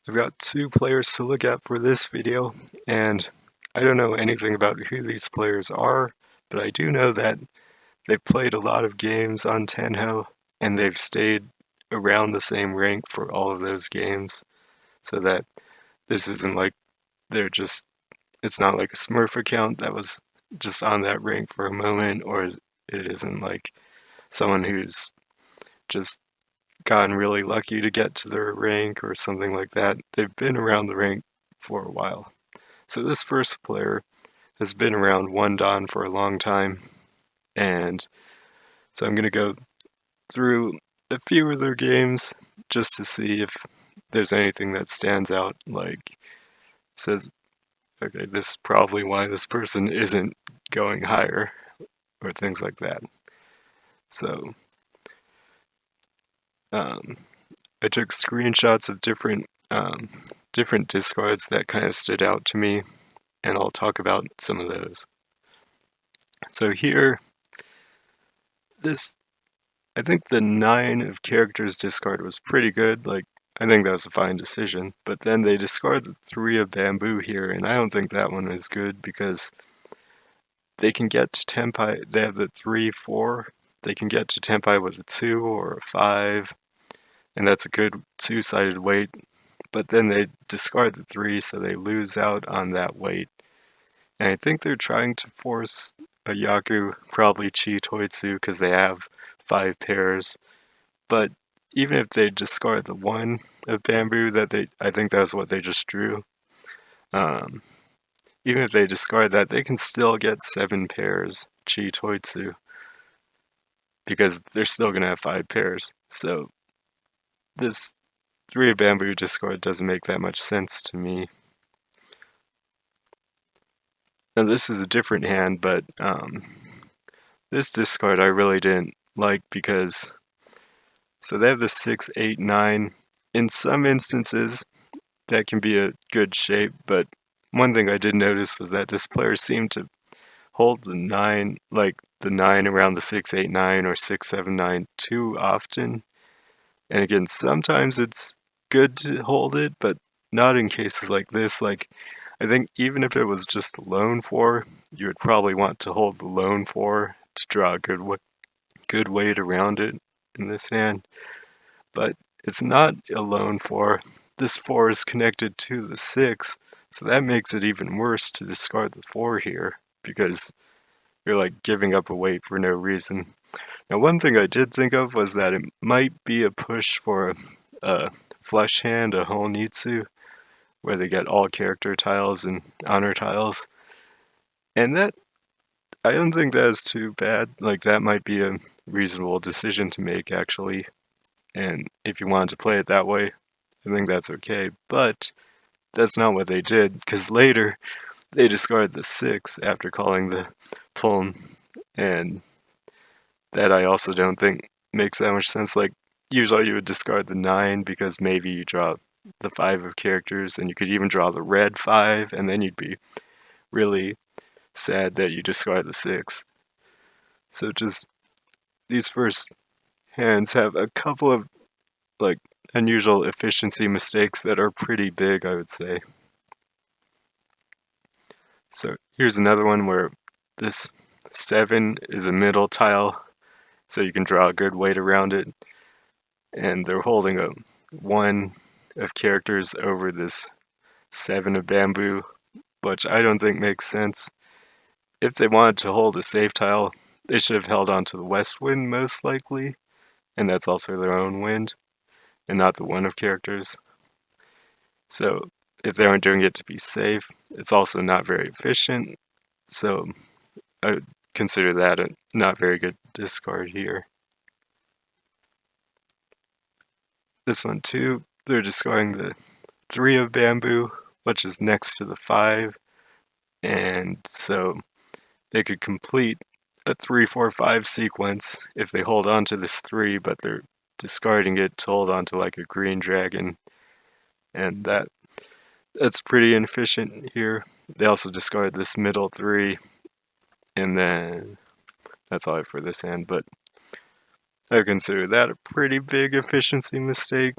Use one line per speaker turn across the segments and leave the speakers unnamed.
I've got two players to look at for this video, and I don't know anything about who these players are, but I do know that they've played a lot of games on Tenho, and they've stayed around the same rank for all of those games, so that this isn't like it's not like a Smurf account that was just on that rank for a moment, or it isn't like someone who's just gotten really lucky to get to their rank or something like that. They've been around the rank for a while. So this first player has been around one Dan for a long time, and so I'm going to go through a few of their games just to see if there's anything that stands out, like says, okay, this is probably why this person isn't going higher, or things like that. So I took screenshots of different discards that kind of stood out to me, and I'll talk about some of those. So here, I think the 9 of characters discard was pretty good. Like, I think that was a fine decision. But then they discard the 3 of bamboo here, and I don't think that one is good because they can get to Tenpai. They have the 3, 4. They can get to Tenpai with a 2 or a 5, and that's a good 2-sided weight. But then they discard the 3, so they lose out on that weight. And I think they're trying to force a Yaku, probably Chi Toitsu, because they have 5 pairs. But even if they discard the 1 of bamboo I think that's what they just drew. Even if they discard that, they can still get 7 pairs Chi Toitsu, because they're still going to have 5 pairs. So this 3 of bamboo discard doesn't make that much sense to me. Now this is a different hand, but this discard I really didn't like because so they have the 6, 8, 9. In some instances, that can be a good shape, but one thing I did notice was that this player seemed to hold the 9, like the 9 around the 6, 8, 9 or 6, 7, 9 too often. And again, sometimes it's good to hold it, but not in cases like this. Like, I think even if it was just lone 4, you would probably want to hold the lone 4 to draw a good weight around it in this hand. But it's not a lone 4. This 4 is connected to the 6, so that makes it even worse to discard the 4 here, because you're like giving up a weight for no reason. Now, one thing I did think of was that it might be a push for a flesh hand, a Honitsu, where they get all character tiles and honor tiles. And that, I don't think that is too bad. Like, that might be a reasonable decision to make, actually. And if you wanted to play it that way, I think that's okay. But that's not what they did, because later they discard the 6 after calling the poem, and that I also don't think makes that much sense. Like, usually you would discard the 9 because maybe you draw the 5 of characters, and you could even draw the red 5, and then you'd be really sad that you discard the 6. So just these first hands have a couple of like unusual efficiency mistakes that are pretty big, I would say. So here's another one where this 7 is a middle tile, so you can draw a good weight around it, and they're holding a 1 of characters over this 7 of bamboo, which I don't think makes sense. If they wanted to hold a safe tile, they should have held on to the west wind most likely, and that's also their own wind, and not the 1 of characters. So if they aren't doing it to be safe, it's also not very efficient, so I would consider that a not very good discard here. This one too, they're discarding the 3 of bamboo, which is next to the 5, and so they could complete a 3, 4, 5 sequence if they hold on to this 3, but they're discarding it to hold on to like a green dragon, and that's pretty inefficient here. They also discard this middle 3, and then that's all I have for this hand, but I consider that a pretty big efficiency mistake.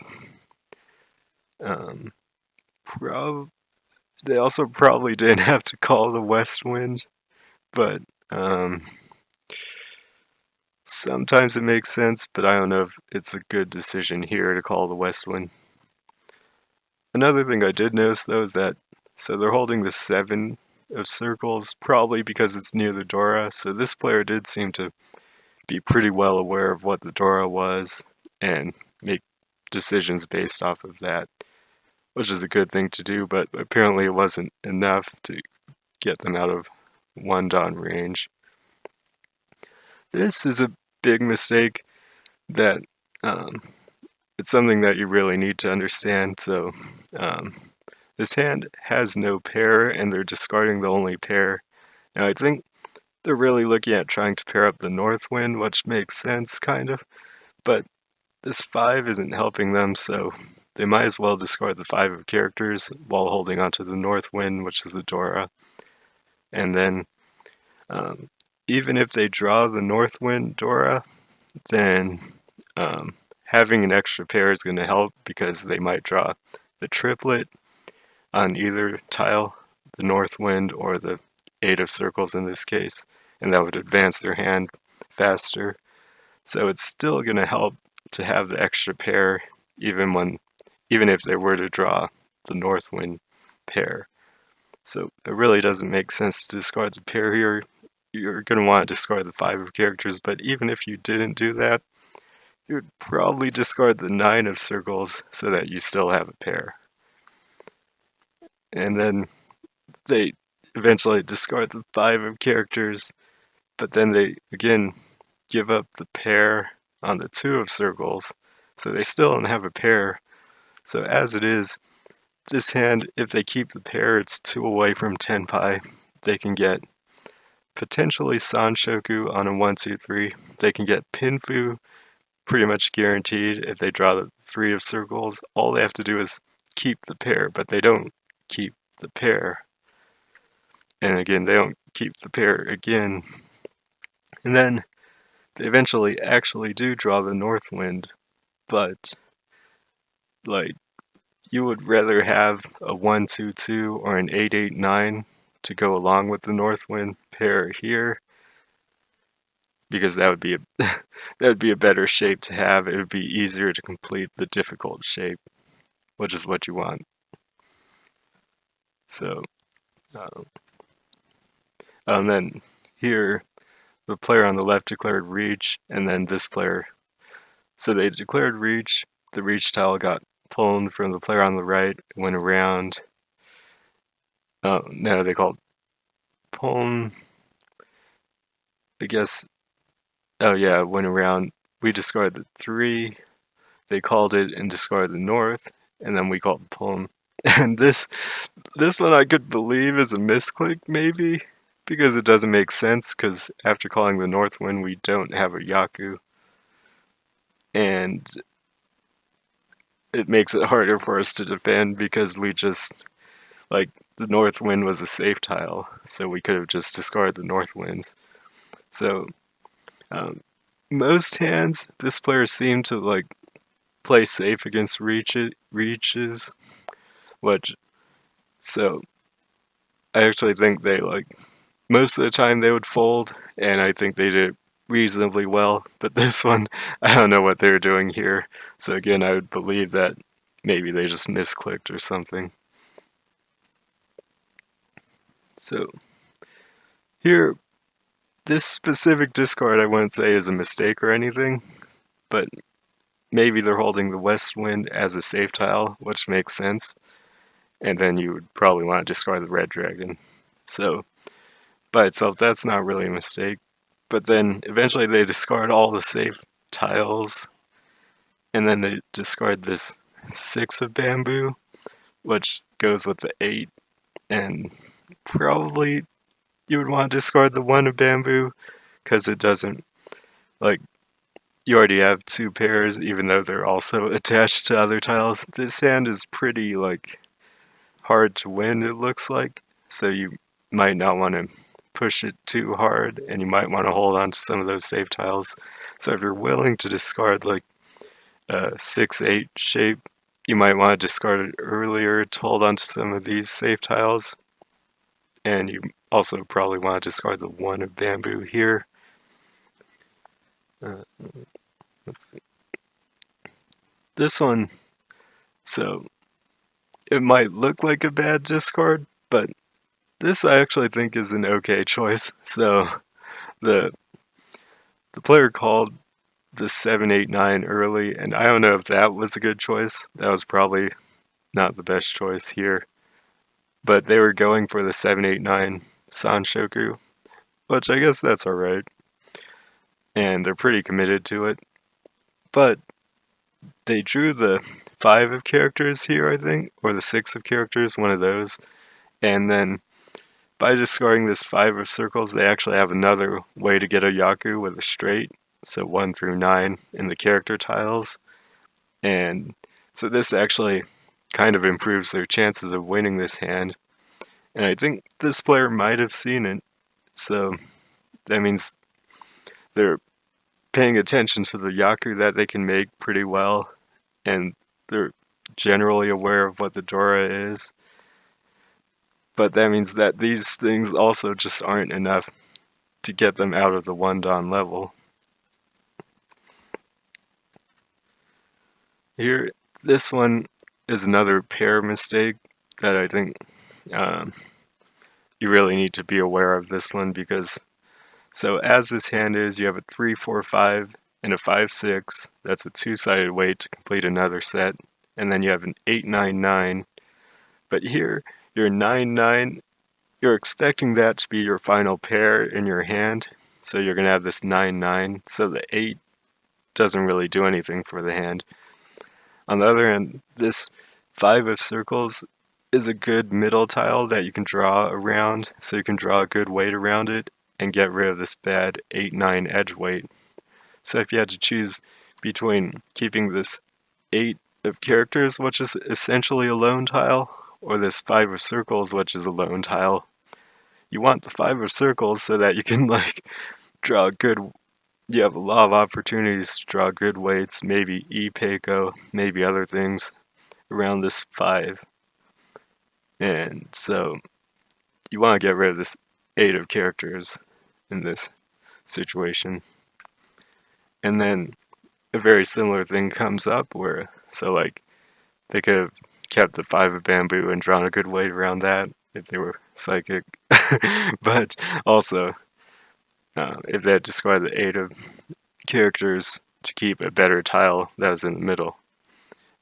they also probably didn't have to call the west wind, but um, sometimes it makes sense, but I don't know if it's a good decision here to call the west wind. Another thing I did notice though is that so they're holding the 7 of circles, probably because it's near the Dora, so this player did seem to be pretty well aware of what the Dora was and make decisions based off of that, which is a good thing to do, but apparently it wasn't enough to get them out of 1 Dawn range. This is a big mistake that um, it's something that you really need to understand. So this hand has no pair and they're discarding the only pair. Now I think they're really looking at trying to pair up the north wind, which makes sense kind of, but this 5 isn't helping them, so they might as well discard the 5 of characters while holding onto the north wind, which is the Dora. And then even if they draw the north wind Dora, then having an extra pair is going to help because they might draw the triplet on either tile, the north wind or the 8 of circles in this case, and that would advance their hand faster. So it's still going to help to have the extra pair even if they were to draw the north wind pair. So it really doesn't make sense to discard the pair here. You're going to want to discard the 5 of characters, but even if you didn't do that, you would probably discard the 9 of circles so that you still have a pair. And then they eventually discard the 5 of characters, but then they again give up the pair on the 2 of circles, so they still don't have a pair. So as it is, this hand, if they keep the pair, it's 2 away from Tenpai. They can get potentially Sanshoku on a 1-2-3. They can get Pinfu, pretty much guaranteed if they draw the 3 of circles. All they have to do is keep the pair, but they don't keep the pair. And again, they don't keep the pair again. And then they eventually actually do draw the north wind, but like you would rather have a 1-2-2 or an 8-8-9 to go along with the north wind pair here, because that would be a that would be a better shape to have. It would be easier to complete the difficult shape, which is what you want. So and then here the player on the left declared Riichi, and then this player, so they declared Riichi, the Riichi tile got pulled from the player on the right, went around. Oh no, they called Pulm, I guess. Oh yeah, went around. We discarded the 3. They called it and discarded the north, and then we called Pulm. And this one I could believe is a misclick maybe, because it doesn't make sense, because after calling the north wind we don't have a Yaku. And it makes it harder for us to defend because we just, like, the north wind was a safe tile, so we could have just discarded the north winds. So most hands, this player seemed to like play safe against reaches, which, so I actually think they, like, most of the time they would fold, and I think they did reasonably well, but this one, I don't know what they're doing here. So again, I would believe that maybe they just misclicked or something. So here, this specific discard I wouldn't say is a mistake or anything, but maybe they're holding the west wind as a safe tile, which makes sense, and then you would probably want to discard the red dragon. So by itself, that's not really a mistake. But then eventually they discard all the safe tiles, and then they discard this 6 of bamboo, which goes with the 8, and probably you would want to discard the 1 of bamboo, because it doesn't, like, you already have 2 pairs, even though they're also attached to other tiles. This hand is pretty, like, hard to win, it looks like, so you might not want to push it too hard, and you might want to hold on to some of those safe tiles. So if you're willing to discard, like, a 6-8 shape, you might want to discard it earlier to hold onto some of these safe tiles. And you also probably want to discard the 1 of bamboo here. Let's see. This one, so it might look like a bad discard, but this I actually think is an okay choice. So the player called the 7-8-9 early, and I don't know if that was a good choice. That was probably not the best choice here. But they were going for the 7-8-9 Sanshoku, which I guess that's alright. And they're pretty committed to it. But they drew the 5 of characters here, I think, or the 6 of characters, one of those. And then by discarding this 5 of circles, they actually have another way to get a Yaku with a straight. So 1 through 9 in the character tiles. And so this actually kind of improves their chances of winning this hand. And I think this player might have seen it. So that means they're paying attention to the Yaku that they can make pretty well. And they're generally aware of what the Dora is. But that means that these things also just aren't enough to get them out of the 1-dan level. Here, this one is another pair mistake that I think you really need to be aware of this one because, so as this hand is, you have a 3-4-5 and a 5-6. That's a 2-sided way to complete another set. And then you have an 8-9-9. But here, your 9-9, you're expecting that to be your final pair in your hand. So you're going to have this 9-9. So the 8 doesn't really do anything for the hand. On the other hand, this 5 of circles is a good middle tile that you can draw around, so you can draw a good weight around it and get rid of this bad 8-9 edge weight. So if you had to choose between keeping this 8 of characters, which is essentially a lone tile, or this 5 of circles, which is a lone tile, you want the 5 of circles so that you can draw a good. You have a lot of opportunities to draw good weights, maybe E-Peiko, maybe other things around this 5. And so you want to get rid of this 8 of characters in this situation. And then a very similar thing comes up where, so they could have kept the 5 of bamboo and drawn a good weight around that if they were psychic. But also, if they had discarded the 8 of characters to keep a better tile that was in the middle.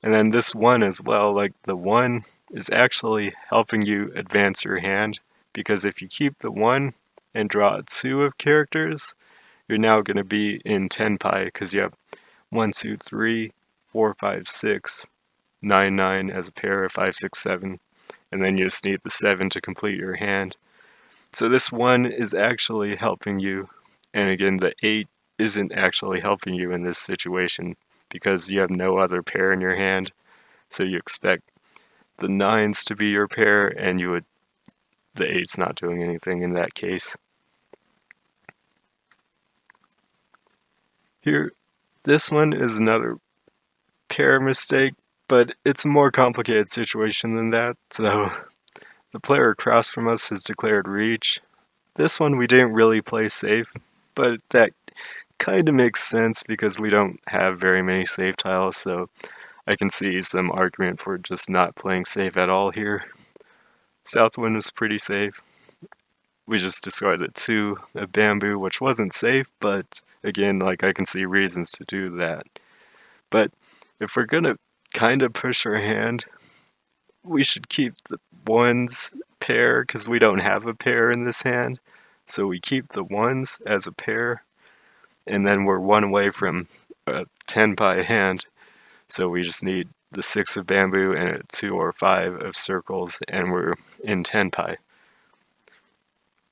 And then this 1 as well, the 1 is actually helping you advance your hand, because if you keep the 1 and draw a 2 of characters, you're now going to be in tenpai, because you have 1, 2, 3, 4, 5, 6, 9, 9 as a pair of 5, 6, 7, and then you just need the 7 to complete your hand. So this 1 is actually helping you, and again, the 8 isn't actually helping you in this situation because you have no other pair in your hand. So you expect the 9s to be your pair, and the 8's not doing anything in that case. Here, this one is another pair mistake, but it's a more complicated situation than that. So the player across from us has declared Riichi. This one we didn't really play safe, but that kind of makes sense because we don't have very many safe tiles, so I can see some argument for just not playing safe at all here. Southwind was pretty safe. We just discarded 2 of bamboo, which wasn't safe, but again, I can see reasons to do that. But if we're gonna kind of push our hand, we should keep the 1s pair because we don't have a pair in this hand. So we keep the 1s as a pair, and then we're 1 away from a tenpai hand. So we just need the 6 of bamboo and a 2 or 5 of circles, and we're in tenpai.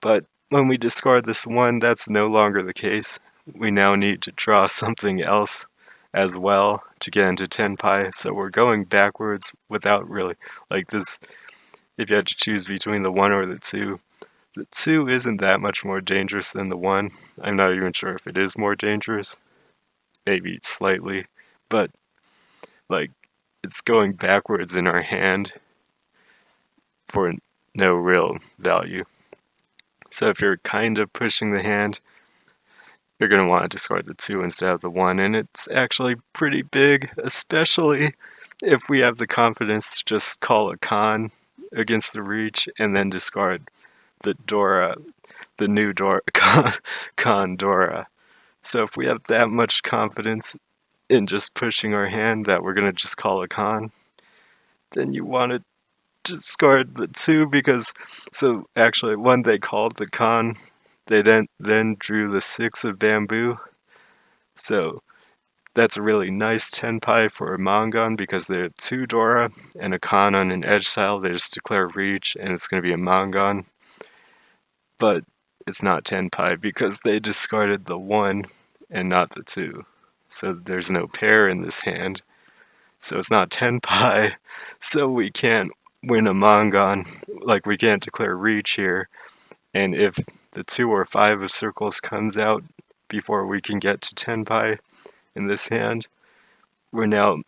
But when we discard this 1, that's no longer the case. We now need to draw something else as well to get into tenpai. So we're going backwards without really, this, if you had to choose between the 1 or the 2 isn't that much more dangerous than the 1. I'm not even sure if it is more dangerous. Maybe slightly. But, it's going backwards in our hand for no real value. So if you're kind of pushing the hand, you're going to want to discard the 2 instead of the 1, and it's actually pretty big, especially if we have the confidence to just call a con against the Riichi and then discard the Dora, the new Dora, con Dora. So if we have that much confidence in just pushing our hand that we're going to just call a con, then you want to discard the 2 because, so actually when they called the con, they then drew the 6 of bamboo. So that's a really nice tenpai for a mahjong because they're 2 Dora and a con on an edge tile. They just declare Riichi and it's going to be a mahjong. But it's not tenpai because they discarded the 1 and not the 2. So there's no pair in this hand. So it's not tenpai. So we can't win a mahjong. Like we can't declare Riichi here. And if the 2 or 5 of circles comes out before we can get to tenpai in this hand, we're now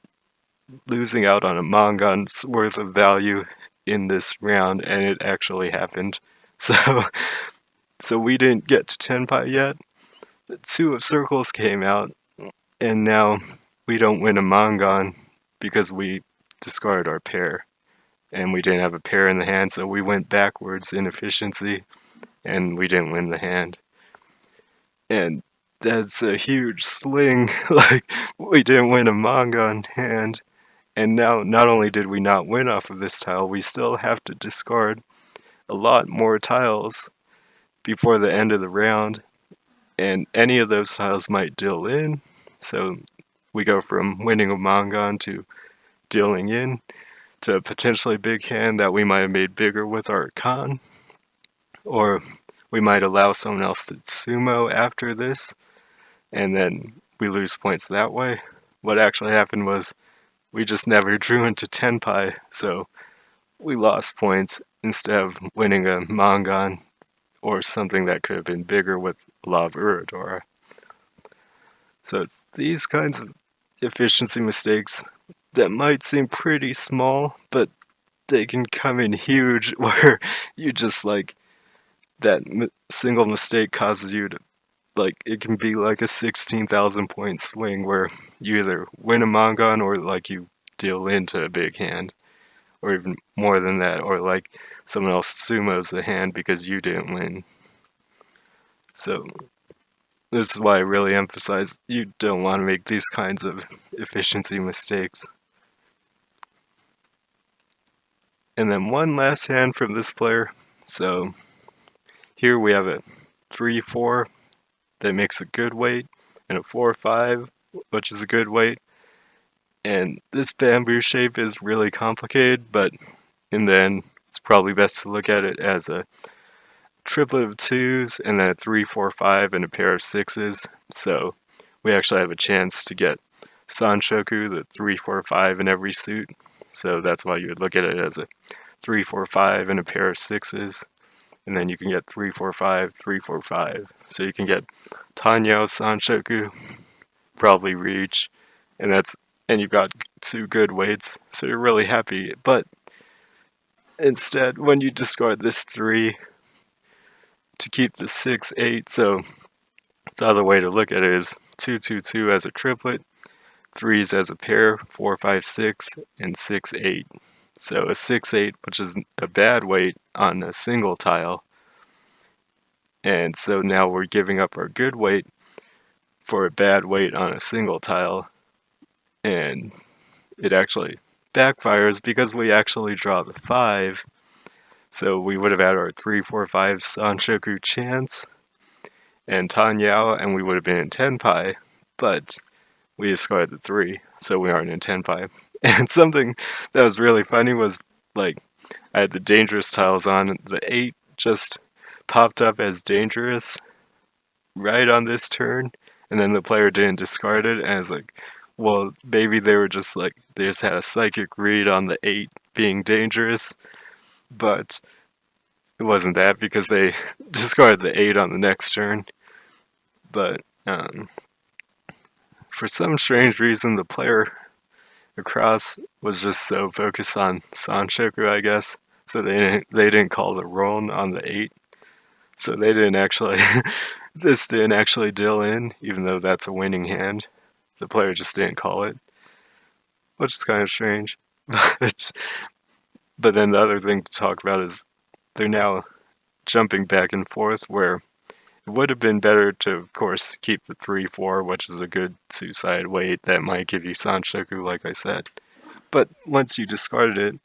losing out on a mahjong's worth of value in this round, and it actually happened. So we didn't get to tenpai yet. The 2 of circles came out, and now we don't win a mahjong because we discarded our pair. And we didn't have a pair in the hand, so we went backwards in efficiency, and we didn't win the hand. And that's a huge swing. Like, we didn't win a mahjong hand, and now not only did we not win off of this tile, we still have to discard a lot more tiles before the end of the round, and any of those tiles might deal in. So we go from winning a mahjong to dealing in to a potentially big hand that we might have made bigger with our con, or we might allow someone else to sumo after this, and then we lose points that way. What actually happened was we just never drew into tenpai, so we lost points instead of winning a mahjong or something that could have been bigger with Law of Uridora. So it's these kinds of efficiency mistakes that might seem pretty small, but they can come in huge where you just like that single mistake causes you to, like, it can be like a 16,000 point swing where you either win a mahjong or like you deal into a big hand, or even more than that, or like someone else sumos the hand because you didn't win. So this is why I really emphasize you don't want to make these kinds of efficiency mistakes. And then one last hand from this player. So here we have a 3-4 that makes a good weight, and a 4-5, which is a good weight. And this bamboo shape is really complicated, but in the end, it's probably best to look at it as a triplet of 2s and then a 3-4-5 and a pair of 6s. So we actually have a chance to get Sanshoku, the 3-4-5 in every suit. So that's why you would look at it as a 3-4-5 and a pair of 6s. And then you can get 3-4-5, 3-4-5. So you can get Tanyao, Sanshoku, probably Riichi, and you've got 2 good weights, so you're really happy. But instead, when you discard this 3 to keep the 6-8, so the other way to look at it is 2-2-2 as a triplet, 3s as a pair, 4-5-6, and 6-8. So a 6-8, which is a bad weight on a single tile. And so now we're giving up our good weight for a bad weight on a single tile. And it actually backfires because we actually draw the 5. So we would have had our 3-4-5 Sanshoku chance and Tanyao, and we would have been in tenpai, but we discarded the 3, so we aren't in tenpai. And something that was really funny was, like, I had the dangerous tiles on, the 8 just popped up as dangerous right on this turn, and then the player didn't discard it, and I was like, well, maybe they were just like, they just had a psychic read on the 8 being dangerous, but it wasn't that because they discarded the 8 on the next turn. But for some strange reason, the player across was just so focused on Sanshoku, I guess. So they didn't call the roll on the 8. So they didn't actually this didn't actually deal in, even though that's a winning hand. The player just didn't call it, which is kind of strange. But then the other thing to talk about is they're now jumping back and forth where it would have been better to, of course, keep the 3-4, which is a good two-sided weight that might give you Sanshoku, like I said. But once you discarded it,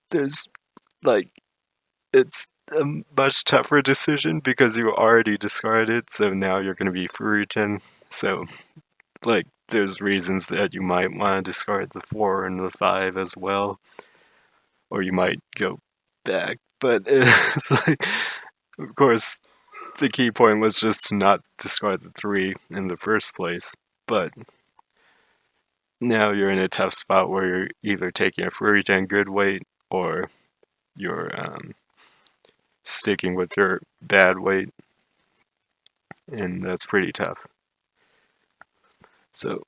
there's like it's a much tougher decision because you already discarded it, so now you're going to be Furuten. So, like, there's reasons that you might want to discard the 4 and the 5 as well, or you might go back. But it's like, of course, the key point was just to not discard the 3 in the first place. But now you're in a tough spot where you're either taking a Furuten good weight or you're sticking with your bad weight, and that's pretty tough. So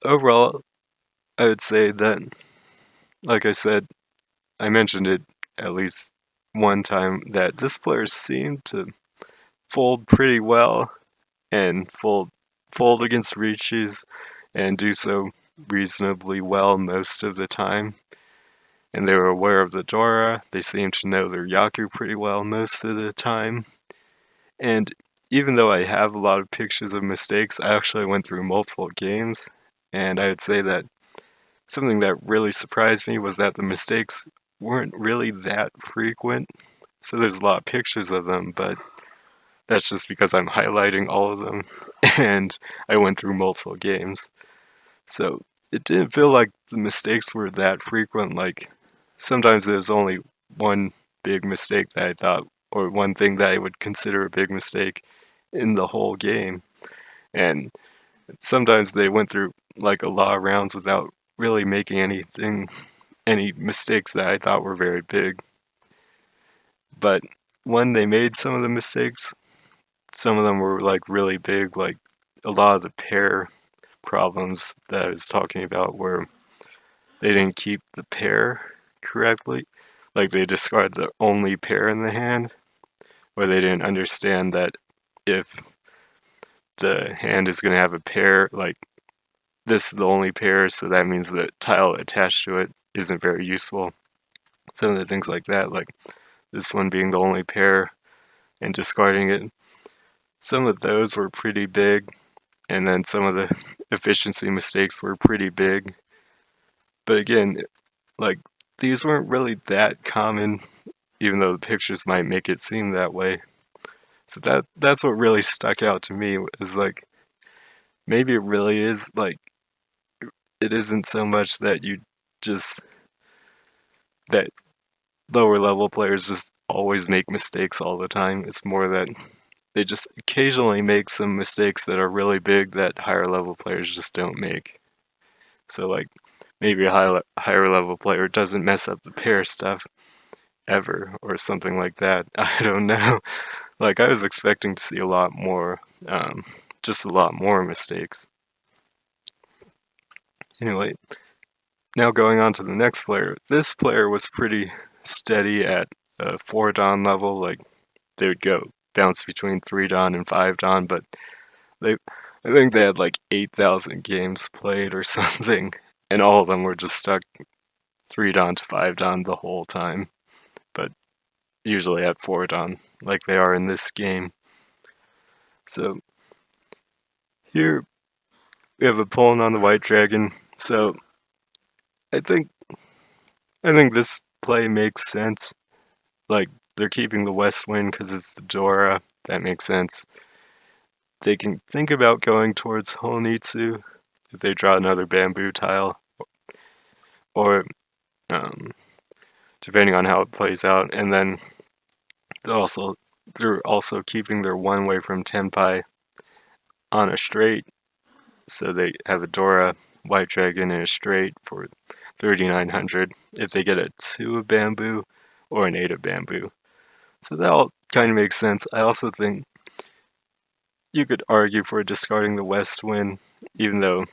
overall, I would say that, like I said, I mentioned it at least one time that this player seemed to fold pretty well and fold against Riichis and do so reasonably well most of the time. And they were aware of the Dora. They seemed to know their Yaku pretty well most of the time. And even though I have a lot of pictures of mistakes, I actually went through multiple games, and I would say that something that really surprised me was that the mistakes weren't really that frequent. So there's a lot of pictures of them, but that's just because I'm highlighting all of them, and I went through multiple games. So it didn't feel like the mistakes were that frequent. Like sometimes there's only one big mistake that I thought, or one thing that I would consider a big mistake in the whole game. And sometimes they went through like a lot of rounds without really making any mistakes that I thought were very big. But when they made some of the mistakes, some of them were like really big, like a lot of the pair problems that I was talking about where they didn't keep the pair correctly. Like they discarded the only pair in the hand, where they didn't understand that if the hand is going to have a pair, like this is the only pair, so that means the tile attached to it isn't very useful. Some of the things like that, like this one being the only pair and discarding it, some of those were pretty big, and then some of the efficiency mistakes were pretty big. But again, like these weren't really that common, even though the pictures might make it seem that way. So that's what really stuck out to me is like maybe it really is like it isn't so much that you just that lower level players just always make mistakes all the time. It's more that they just occasionally make some mistakes that are really big that higher level players just don't make. So like maybe a higher level player doesn't mess up the pair stuff ever or something like that. I don't know. Like I was expecting to see a lot more, just a lot more mistakes. Anyway, now going on to the next player. This player was pretty steady at a 4 Dan level. Like they would go bounce between 3 Dan and 5 Dan, but they, I think they had like 8,000 games played or something, and all of them were just stuck 3 Dan to 5 Dan the whole time, but usually at 4 Dan, like they are in this game. So here we have a pawn on the white dragon. So I think this play makes sense. Like they're keeping the west wind because it's the Dora. That makes sense. They can think about going towards Honitsu if they draw another bamboo tile, or depending on how it plays out. And then they're also keeping their one way from Tenpai on a straight, so they have a Dora, white dragon, and a straight for 3,900 if they get a 2 of bamboo or an 8 of bamboo. So that all kind of makes sense. I also think you could argue for discarding the west wind, even though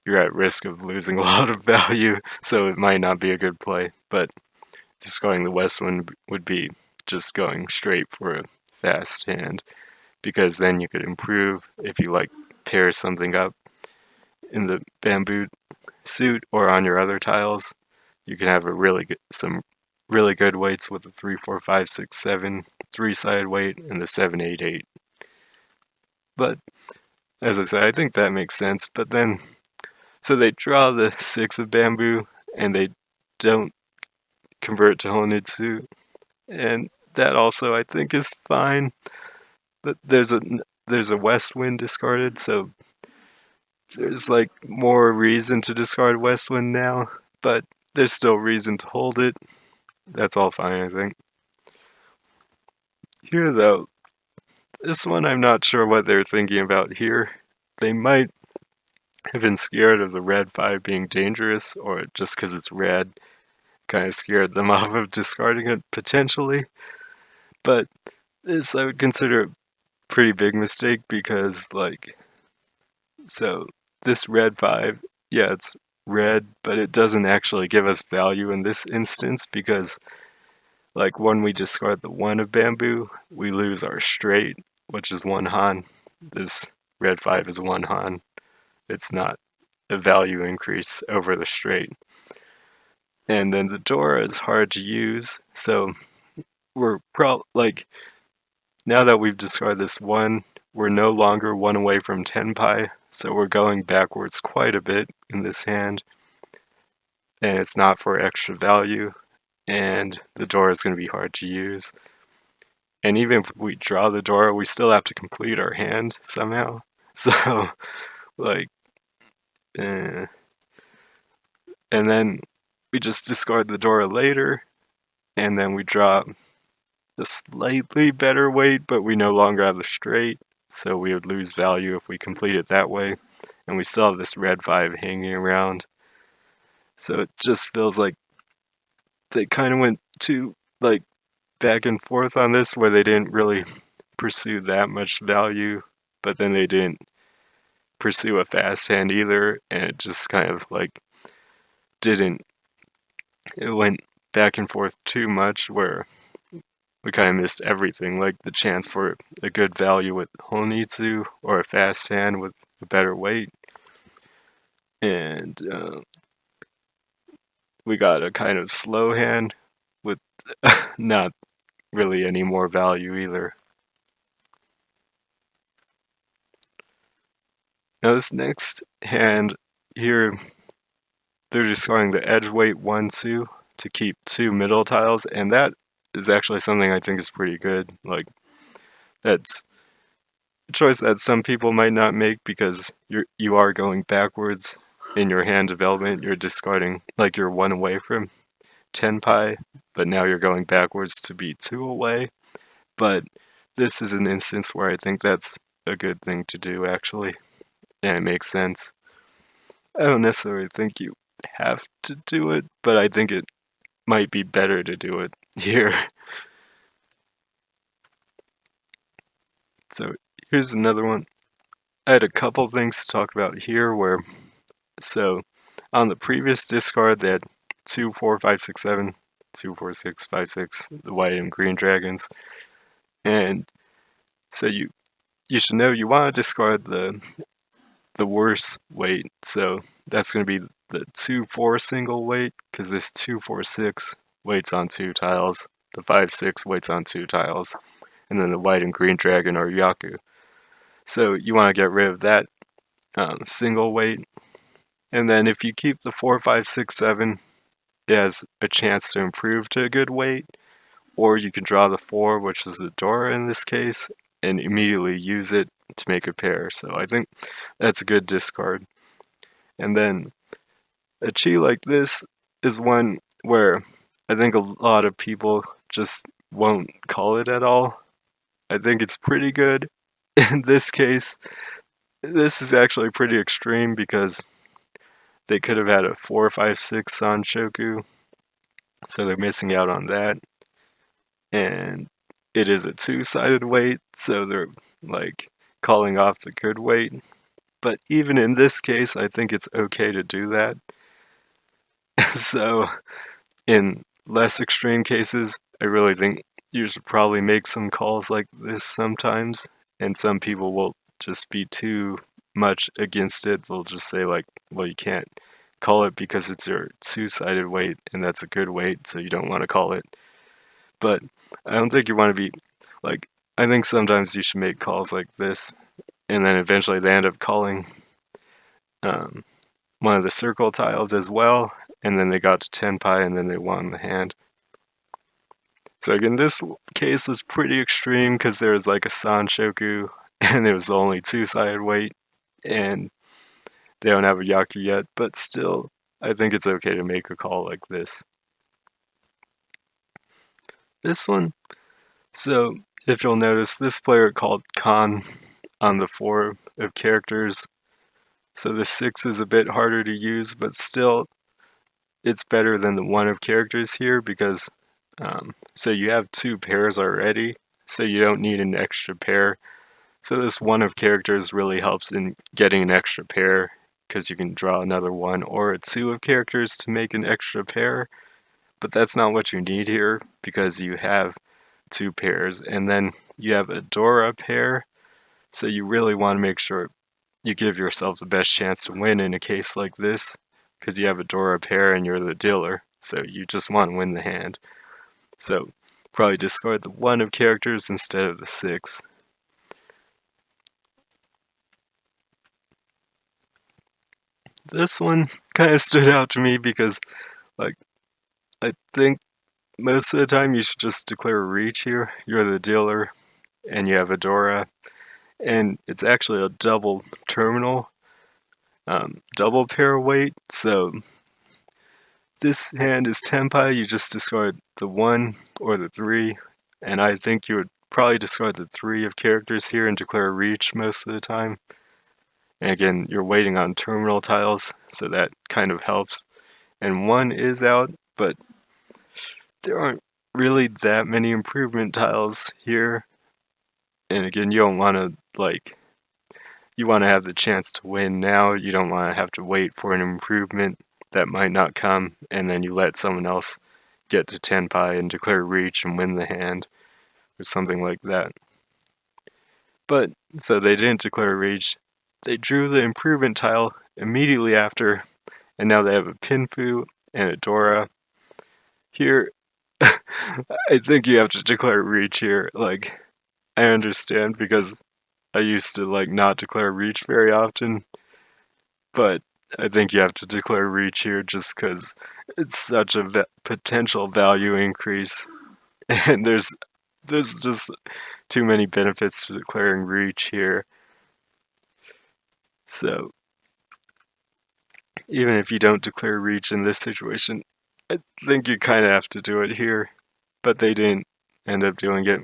you're at risk of losing a lot of value, so it might not be a good play. But discarding the west one would be just going straight for a fast hand, because then you could improve if you like pair something up in the bamboo suit or on your other tiles. You can have some really good weights with the 3, 4, 5, 6, 7 three-sided weight and the 7, 8, 8. But as I said, I think that makes sense. But then, so they draw the 6 of bamboo and they don't convert to Honitsu, and that also I think is fine. But there's a west wind discarded, so there's like more reason to discard west wind now, but there's still reason to hold it. That's all fine, I think. Here though, this one I'm not sure what they're thinking about here. They might have been scared of the red 5 being dangerous, or just because it's red kind of scared them off of discarding it potentially. But this I would consider a pretty big mistake, because like, so this red 5, yeah, it's red, but it doesn't actually give us value in this instance, because like when we discard the 1 of bamboo, we lose our straight, which is 1 Han. This red 5 is 1 Han. It's not a value increase over the straight. And then the Dora is hard to use, so we're like, now that we've discarded this 1, we're no longer 1 away from 10 pi, so we're going backwards quite a bit in this hand. And it's not for extra value, and the Dora is going to be hard to use. And even if we draw the Dora, we still have to complete our hand somehow. So, like, and then we just discard the Dora later, and then we draw a slightly better weight, but we no longer have the straight, so we would lose value if we complete it that way. And we still have this red 5 hanging around. So it just feels like they kind of went too, like, back and forth on this, where they didn't really pursue that much value, but then they didn't pursue a fast hand either, and it just kind of like didn't, it went back and forth too much, where we kind of missed everything, like the chance for a good value with Honitsu or a fast hand with a better weight. And we got a kind of slow hand with not really any more value either. Now this next hand here, they're discarding the edge weight 1, 2 to keep 2 middle tiles, and that is actually something I think is pretty good. Like, that's a choice that some people might not make, because you are going backwards in your hand development. You're discarding, like, you're 1 away from 10 pi, but now you're going backwards to be 2 away. But this is an instance where I think that's a good thing to do, actually, and it makes sense. I don't necessarily think you have to do it, but I think it might be better to do it here. So here's another one. I had a couple things to talk about here, where, so on the previous discard they had 2, 4, 5, 6, 7, 2, 4, 6, 5, 6, the white and green dragons. And so you should know you want to discard the worst weight. So that's going to be the 2, 4 single weight, because this 2, 4, 6 weights on 2 tiles. The 5, 6 weights on 2 tiles. And then the white and green dragon are Yaku. So you want to get rid of that single weight. And then if you keep the 4, 5, 6, 7, it has a chance to improve to a good weight. Or you can draw the 4, which is the Dora in this case, and immediately use it to make a pair. So I think that's a good discard. And then a chi like this is one where I think a lot of people just won't call it at all. I think it's pretty good. In this case, this is actually pretty extreme, because they could have had a 4, 5, 6 on Shoku, so they're missing out on that. And it is a 2-sided weight, so they're like calling off the good weight. but even in this case, I think it's okay to do that. So, in less extreme cases, I really think you should probably make some calls like this sometimes, and some people will just be too much against it. They'll just say like, well, you can't call it because it's your two-sided weight, and that's a good weight, so you don't want to call it. But I don't think you want to be like, I think sometimes you should make calls like this, and then eventually they end up calling um, one of the circle tiles as well, and then they got to 10 pi, and then they won the hand. So again, this case was pretty extreme because there was like a Sanshoku, and it was the only two-sided weight, and they don't have a Yaku yet, but still, I think it's okay to make a call like this. This one, so if you'll notice, this player called Khan on the 4 of characters, so the 6 is a bit harder to use, but still, it's better than the 1 of characters here because, so you have 2 pairs already, so you don't need an extra pair. So this 1 of characters really helps in getting an extra pair because you can draw another 1 or a 2 of characters to make an extra pair, but that's not what you need here because you have 2 pairs, and then you have a Dora pair, so you really want to make sure you give yourself the best chance to win in a case like this because you have a Dora pair and you're the dealer, so you just want to win the hand. So probably discard the 1 of characters instead of the 6. This one kind of stood out to me because, like, I think most of the time you should just declare a reach here. You're the dealer and you have a Dora, and it's actually a double terminal, double pair weight, so this hand is Tenpai, you just discard the 1 or the 3, and I think you would probably discard the 3 of characters here and declare a reach most of the time. And again, you're waiting on terminal tiles, so that kind of helps. And 1 is out, but there aren't really that many improvement tiles here. And again, you don't want to, like, you want to have the chance to win now. You don't want to have to wait for an improvement that might not come, and then you let someone else get to 10 pi and declare reach and win the hand, or something like that. But, so they didn't declare reach. They drew the improvement tile immediately after, and now they have a Pinfu and a Dora. Here, I think you have to declare reach here. Like, I understand because I used to like not declare reach very often, but I think you have to declare reach here just because it's such a potential value increase, and there's just too many benefits to declaring reach here. So even if you don't declare reach in this situation, I think you kind of have to do it here, but they didn't end up doing it,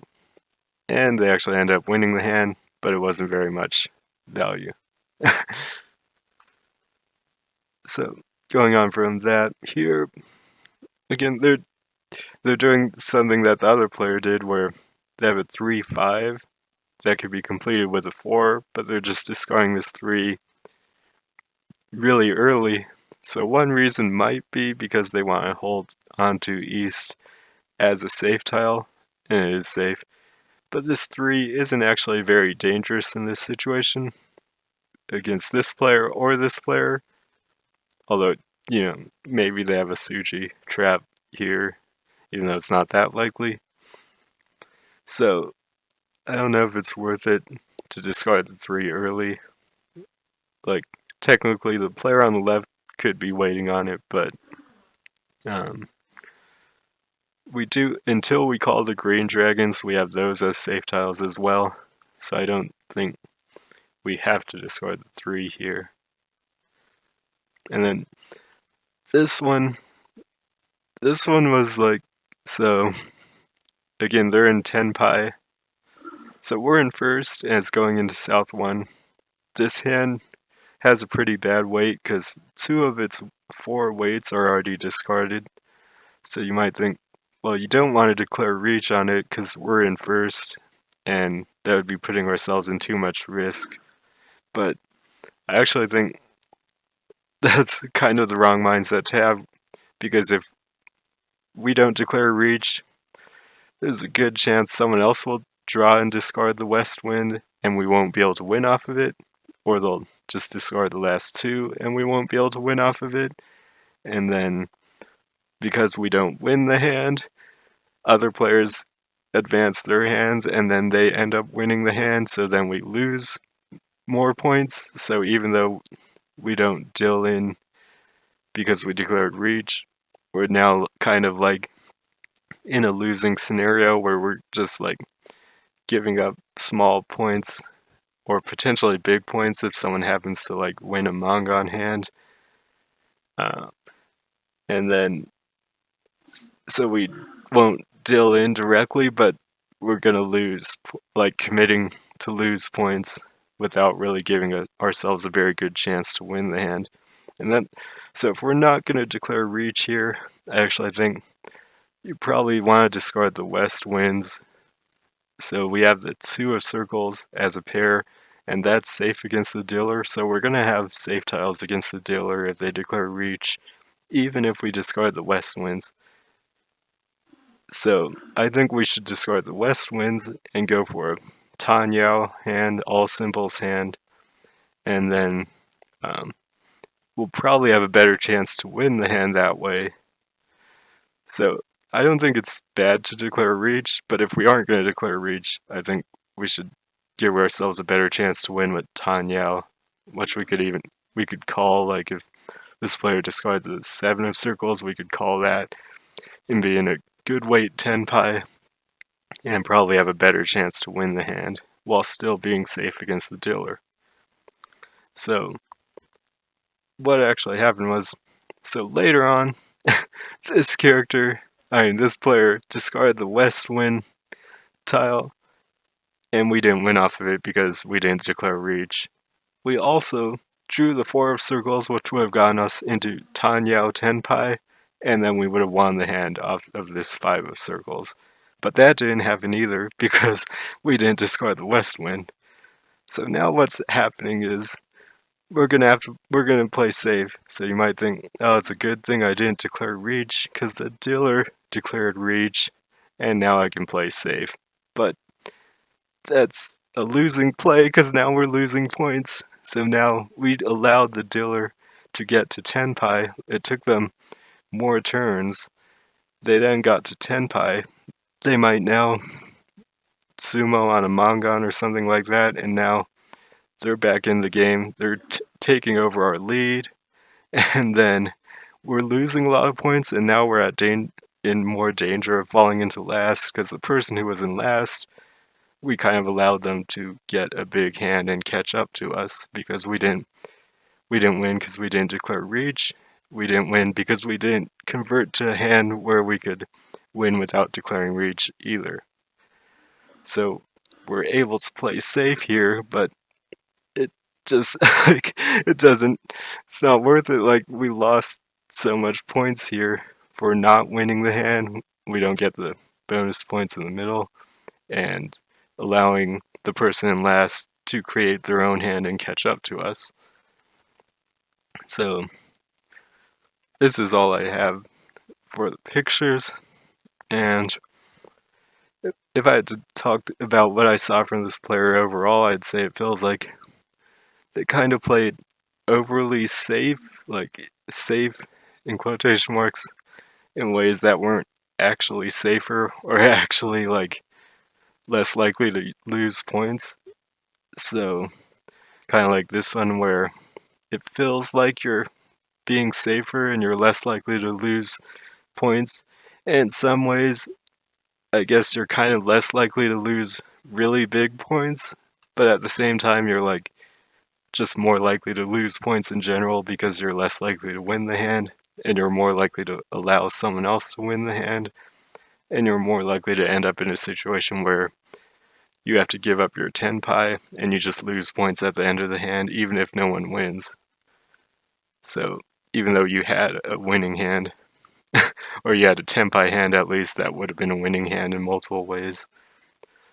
and they actually end up winning the hand, but it wasn't very much value. So going on from that, here again they're doing something that the other player did where they have a 3-5 that could be completed with a 4, but they're just discarding this 3 really early. So one reason might be because they want to hold onto East as a safe tile, and it is safe. But this 3 isn't actually very dangerous in this situation against this player or this player. Although, you know, maybe they have a Suji trap here, even though it's not that likely. So, I don't know if it's worth it to discard the 3 early. Like, technically the player on the left could be waiting on it, but we do, until we call the green dragons, we have those as safe tiles as well. So I don't think we have to discard the 3 here. And then this one was like, so again, they're in 10 pi. So we're in first, and it's going into South 1. This hand has a pretty bad weight because 2 of its 4 weights are already discarded. So you might think, well, you don't want to declare reach on it because we're in first, and that would be putting ourselves in too much risk. But I actually think that's kind of the wrong mindset to have, because if we don't declare reach, there's a good chance someone else will draw and discard the west wind, and we won't be able to win off of it, or they'll just discard the last two, and we won't be able to win off of it. And then, because we don't win the hand, other players advance their hands, and then they end up winning the hand, so then we lose more points. So even though we don't deal in because we declared reach, we're now kind of like in a losing scenario where we're just like giving up small points or potentially big points if someone happens to like win a mahjong hand. And then, so we won't deal in directly, but we're gonna lose, like committing to lose points without really giving ourselves a very good chance to win the hand. And then, so if we're not gonna declare reach here, I actually think you probably want to discard the west winds. So we have the two of circles as a pair, and that's safe against the dealer. So we're gonna have safe tiles against the dealer if they declare reach, even if we discard the west winds. So I think we should discard the west winds and go for a Tan Yao hand, all symbols hand, and then we'll probably have a better chance to win the hand that way. So I don't think it's bad to declare reach, but if we aren't going to declare reach, I think we should give ourselves a better chance to win with Tan Yao, which we could call, like if this player discards a 7 of circles, we could call that and be in a good weight 10 pi and probably have a better chance to win the hand while still being safe against the dealer. So what actually happened was, so later on, this player discarded the west wind tile, and we didn't win off of it because we didn't declare reach. We also drew the 4 of circles, which would have gotten us into Tan Yao 10 pi, and then we would have won the hand off of this 5 of circles. But that didn't happen either because we didn't discard the west wind. So now what's happening is we're gonna play safe. So you might think, oh, it's a good thing I didn't declare reach because the dealer declared reach, and now I can play safe. But that's a losing play because now we're losing points. So now we allowed the dealer to get to 10 pi. It took them more turns. They then got to 10 pi. They might now sumo on a mahjong or something like that, and now they're back in the game. They're taking over our lead, and then we're losing a lot of points, and now we're in more danger of falling into last because the person who was in last, we kind of allowed them to get a big hand and catch up to us because we didn't win because we didn't declare reach. We didn't win because we didn't convert to a hand where we could win without declaring reach either. So we're able to play safe here, but it just like it's not worth it. Like we lost so much points here for not winning the hand. We don't get the bonus points in the middle, and allowing the person in last to create their own hand and catch up to us. So this is all I have for the pictures, and if I had to talk about what I saw from this player overall, I'd say it feels like they kind of played overly safe, like safe in quotation marks, in ways that weren't actually safer or actually like less likely to lose points. So kind of like this one where it feels like you're being safer and you're less likely to lose points. And in some ways, I guess you're kind of less likely to lose really big points, but at the same time, you're like just more likely to lose points in general because you're less likely to win the hand, and you're more likely to allow someone else to win the hand, and you're more likely to end up in a situation where you have to give up your 10 pi and you just lose points at the end of the hand, even if no one wins. So even though you had a winning hand, or you had a 10 pi hand at least, that would have been a winning hand in multiple ways.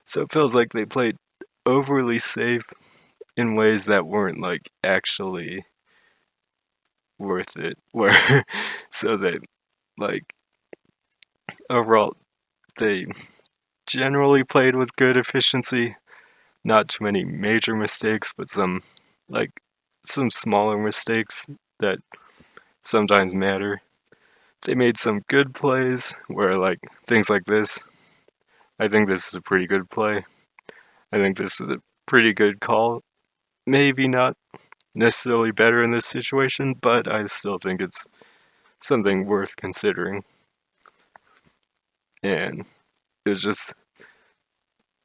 So it feels like they played overly safe in ways that weren't like actually worth it. Where so that like overall they generally played with good efficiency, not too many major mistakes, but like some smaller mistakes that sometimes matter. They made some good plays where like things like this. I think this is a pretty good play. I think this is a pretty good call. Maybe not necessarily better in this situation, but I still think it's something worth considering. And it's just,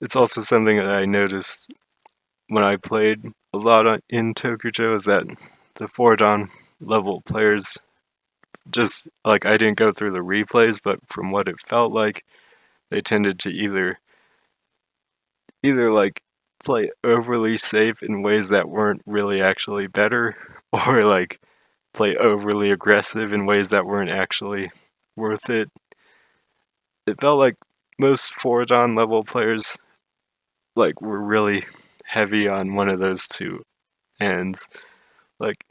it's also something that I noticed when I played a lot in Tokujo is that the 4-dan level players just, like, I didn't go through the replays, but from what it felt like, they tended to either like play overly safe in ways that weren't really actually better, or like play overly aggressive in ways that weren't actually worth it. It felt like most 4-dan level players like were really heavy on one of those two ends. Like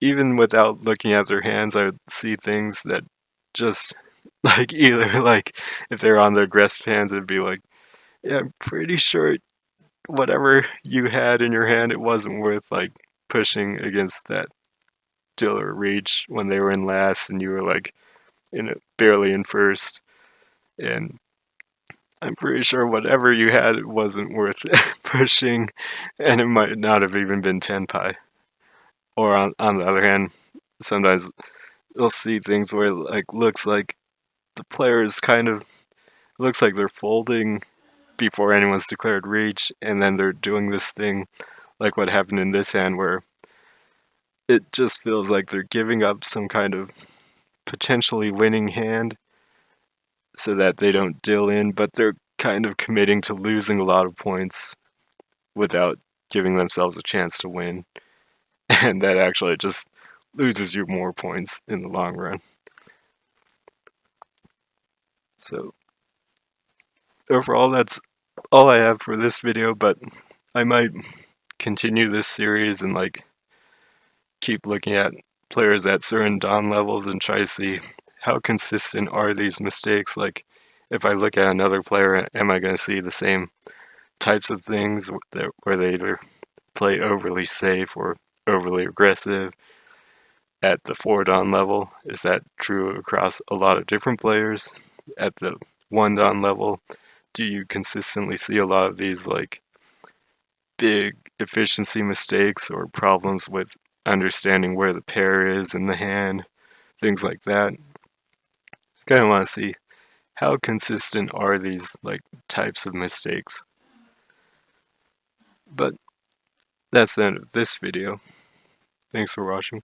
even without looking at their hands, I would see things that just like either like if they're on the aggressive hands, it'd be like, yeah, I'm pretty sure whatever you had in your hand, it wasn't worth like pushing against that Dill or Riichi when they were in last and you were like barely in first. And I'm pretty sure whatever you had it wasn't worth pushing, and it might not have even been tenpai. Or on the other hand, sometimes you'll see things where it like looks like the player is kind of looks like they're folding before anyone's declared reach, and then they're doing this thing like what happened in this hand where it just feels like they're giving up some kind of potentially winning hand so that they don't deal in, but they're kind of committing to losing a lot of points without giving themselves a chance to win. And that actually just loses you more points in the long run. So overall, that's all I have for this video, but I might continue this series and like keep looking at players at certain dan levels and try to see how consistent are these mistakes. Like if I look at another player, am I going to see the same types of things where they either play overly safe or overly aggressive at the 4-dan level? Is that true across a lot of different players? At the 1-dan level, do you consistently see a lot of these like big efficiency mistakes or problems with understanding where the pair is in the hand, things like that? I kind of want to see how consistent are these like types of mistakes. But that's the end of this video. Thanks for watching.